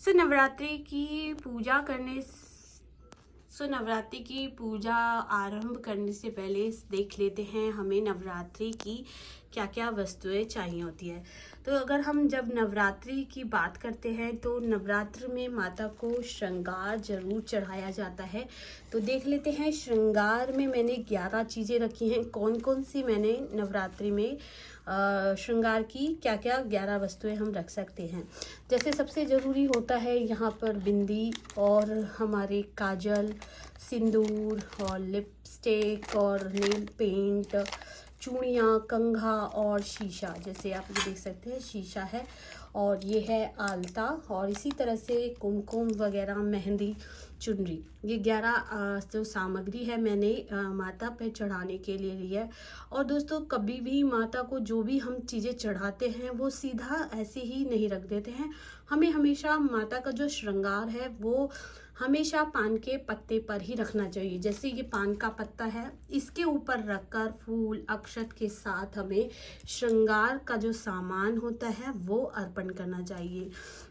सो नवरात्रि की पूजा आरंभ करने से पहले देख लेते हैं हमें नवरात्रि की क्या क्या वस्तुएं चाहिए होती है। तो अगर हम जब नवरात्रि की बात करते हैं तो नवरात्र में माता को श्रृंगार जरूर चढ़ाया जाता है। तो देख लेते हैं श्रृंगार में मैंने 11 चीज़ें रखी हैं। कौन कौन सी मैंने नवरात्रि में श्रृंगार की क्या क्या 11 वस्तुएं हम रख सकते हैं। जैसे सबसे ज़रूरी होता है यहाँ पर बिंदी और हमारे काजल, सिंदूर और लिपस्टिक और नेल पेंट, चूड़ियाँ, कंघा और शीशा। जैसे आप ये देख सकते हैं शीशा है और ये है आलता और इसी तरह से कुमकुम वगैरह, मेहंदी, चुनरी। ये 11 जो सामग्री है मैंने माता पे चढ़ाने के लिए ली है। और दोस्तों कभी भी माता को जो भी हम चीज़ें चढ़ाते हैं वो सीधा ऐसे ही नहीं रख देते हैं। हमें हमेशा माता का जो श्रृंगार है वो हमेशा पान के पत्ते पर ही रखना चाहिए। जैसे ये पान का पत्ता है, इसके ऊपर रखकर फूल अक्षत के साथ हमें श्रृंगार का जो सामान होता है वो अर्पण करना चाहिए।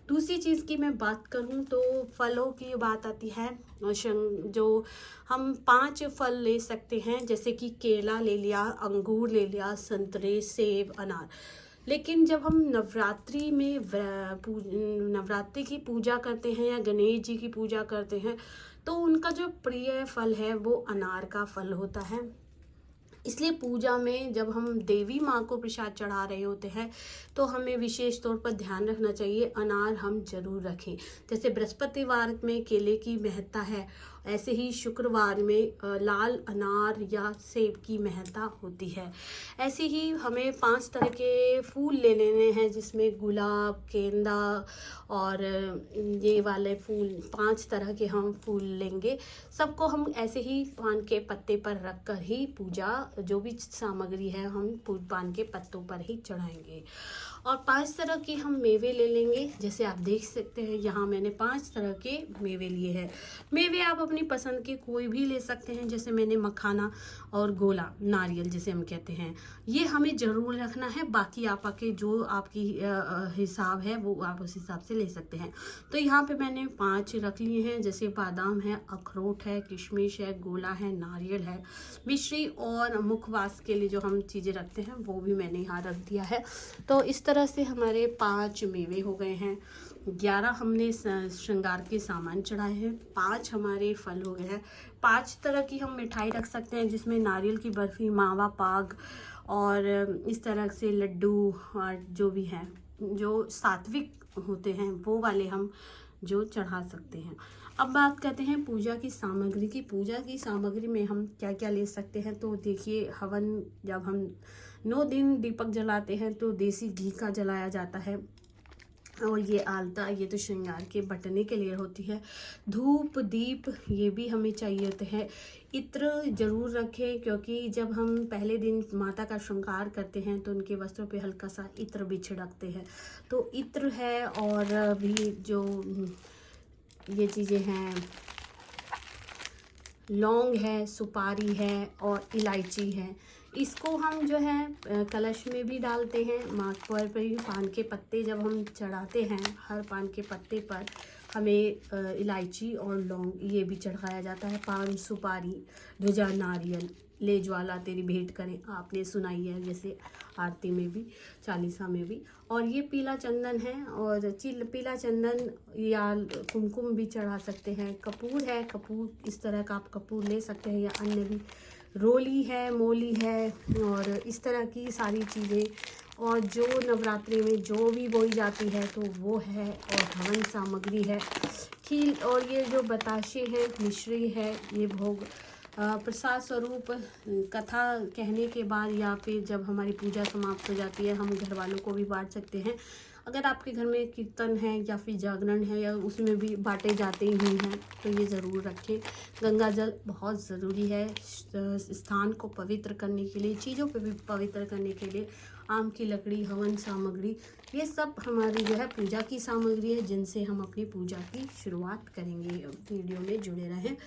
दूसरी चीज़ की मैं बात करूं तो फलों की बात आती है। जो हम 5 फल ले सकते हैं, जैसे कि केला ले लिया, अंगूर ले लिया, संतरे, सेब, अनार। लेकिन जब हम नवरात्रि में नवरात्रि की पूजा करते हैं या गणेश जी की पूजा करते हैं तो उनका जो प्रिय फल है वो अनार का फल होता है। इसलिए पूजा में जब हम देवी माँ को प्रसाद चढ़ा रहे होते हैं तो हमें विशेष तौर पर ध्यान रखना चाहिए, अनार हम जरूर रखें। जैसे बृहस्पतिवार में केले की महत्ता है, ऐसे ही शुक्रवार में लाल अनार या सेब की महत्ता होती है। ऐसे ही हमें 5 तरह के फूल ले लेने हैं, जिसमें गुलाब, गेंदा और ये वाले फूल, 5 तरह के हम फूल लेंगे। सबको हम ऐसे ही पान के पत्ते पर रख कर ही पूजा जो भी सामग्री है हम पान के पत्तों पर ही चढ़ाएंगे। और 5 तरह के हम मेवे ले लेंगे। जैसे आप देख सकते हैं यहाँ मैंने 5 तरह के मेवे लिए हैं। मेवे आप अपनी पसंद के कोई भी ले सकते हैं। जैसे मैंने मखाना और गोला, नारियल जिसे हम कहते हैं, ये हमें ज़रूर रखना है। बाकी आपके जो आपकी हिसाब है वो आप उस हिसाब से ले सकते हैं। तो यहाँ पे मैंने 5 रख लिए हैं। जैसे बादाम है, अखरोट है, किशमिश है, गोला है, नारियल है, मिश्री और मुखवास के लिए जो हम चीज़ें रखते हैं वो भी मैंने यहाँ रख दिया है। तो इस तरह से हमारे 5 मेवे हो गए हैं, 11 हमने श्रृंगार के सामान चढ़ाए हैं, 5 हमारे फल हो गए हैं। 5 तरह की हम मिठाई रख सकते हैं, जिसमें नारियल की बर्फ़ी, मावा पाक और इस तरह से लड्डू और जो भी हैं जो सात्विक होते हैं वो वाले हम जो चढ़ा सकते हैं। अब बात करते हैं पूजा की सामग्री की। पूजा की सामग्री में हम क्या क्या ले सकते हैं। तो देखिए, हवन जब हम 9 दिन दीपक जलाते हैं तो देसी घी का जलाया जाता है। और ये आलता, ये तो श्रृंगार के बटने के लिए होती है। धूप, दीप ये भी हमें चाहिए होते हैं। इत्र जरूर रखें, क्योंकि जब हम पहले दिन माता का श्रृंगार करते हैं तो उनके वस्त्रों पे हल्का सा इत्र भी छिड़कते हैं। तो इत्र है और भी जो ये चीज़ें हैं, लौंग है, सुपारी है और इलायची है। इसको हम जो है कलश में भी डालते हैं। माँ पर भी पान के पत्ते जब हम चढ़ाते हैं, हर पान के पत्ते पर हमें इलायची और लौंग ये भी चढ़ाया जाता है। पान, सुपारी, ध्वजा, नारियल, ले ज्वाला तेरी भेंट करें, आपने सुनाई है जैसे आरती में भी, चालीसा में भी। और ये पीला चंदन है और पीला चंदन या कुमकुम भी चढ़ा सकते हैं। कपूर है, कपूर इस तरह का आप कपूर ले सकते हैं या अन्य भी। रोली है, मोली है और इस तरह की सारी चीज़ें। और जो नवरात्रि में जो भी बोई जाती है तो वो है। और हवन सामग्री है, खीर और ये जो बताशे हैं, मिश्री है, ये भोग प्रसाद स्वरूप कथा कहने के बाद या फिर जब हमारी पूजा समाप्त हो जाती है हम घर वालों को भी बांट सकते हैं। अगर आपके घर में कीर्तन है या फिर जागरण है या उसमें भी बांटे जाते ही हैं तो ये ज़रूर रखें। गंगा जल बहुत ज़रूरी है स्थान को पवित्र करने के लिए, चीज़ों पे भी पवित्र करने के लिए। आम की लकड़ी, हवन सामग्री, ये सब हमारी जो है पूजा की सामग्री है, जिनसे हम अपनी पूजा की शुरुआत करेंगे। वीडियो में जुड़े रहें।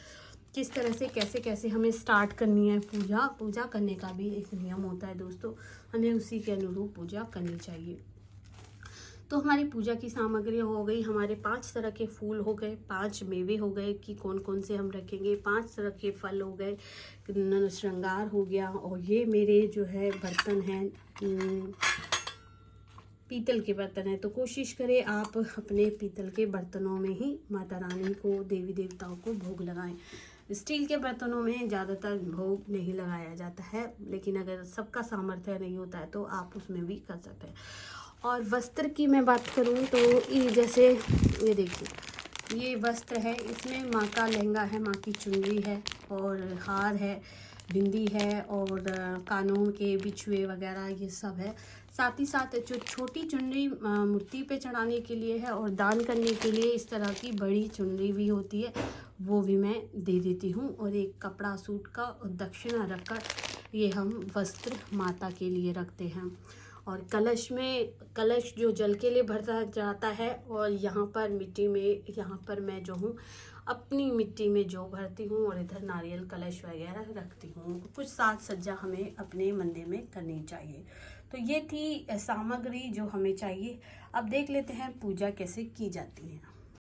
किस तरह से कैसे कैसे हमें स्टार्ट करनी है पूजा करने का भी एक नियम होता है दोस्तों, हमें उसी के अनुरूप पूजा करनी चाहिए। तो हमारी पूजा की सामग्री हो गई, हमारे 5 तरह के फूल हो गए, 5 मेवे हो गए कि कौन कौन से हम रखेंगे, 5 तरह के फल हो गए, श्रृंगार हो गया। और ये मेरे जो है बर्तन हैं पीतल के बर्तन है, तो कोशिश करें आप अपने पीतल के बर्तनों में ही माता रानी को, देवी देवताओं को भोग लगाएं। स्टील के बर्तनों में ज़्यादातर भोग नहीं लगाया जाता है, लेकिन अगर सबका सामर्थ्य नहीं होता है तो आप उसमें भी कर सकते हैं। और वस्त्र की मैं बात करूं तो ये जैसे ये देखिए, ये वस्त्र है, इसमें माँ का लहंगा है, माँ की चुनरी है और हार है, बिंदी है और कानों के बिछुए वगैरह ये सब है। साथ ही साथ जो छोटी चुनरी मूर्ति पे चढ़ाने के लिए है और दान करने के लिए इस तरह की बड़ी चुनरी भी होती है, वो भी मैं दे देती हूँ। और एक कपड़ा सूट का दक्षिणा रखकर ये हम वस्त्र माता के लिए रखते हैं। और कलश जो जल के लिए भरा जाता है, और यहाँ पर मिट्टी में, यहाँ पर मैं जो हूँ अपनी मिट्टी में जो भरती हूँ और इधर नारियल कलश वगैरह रखती हूँ। कुछ साज सज्जा हमें अपने मंदिर में करनी चाहिए। तो ये थी सामग्री जो हमें चाहिए। अब देख लेते हैं पूजा कैसे की जाती है।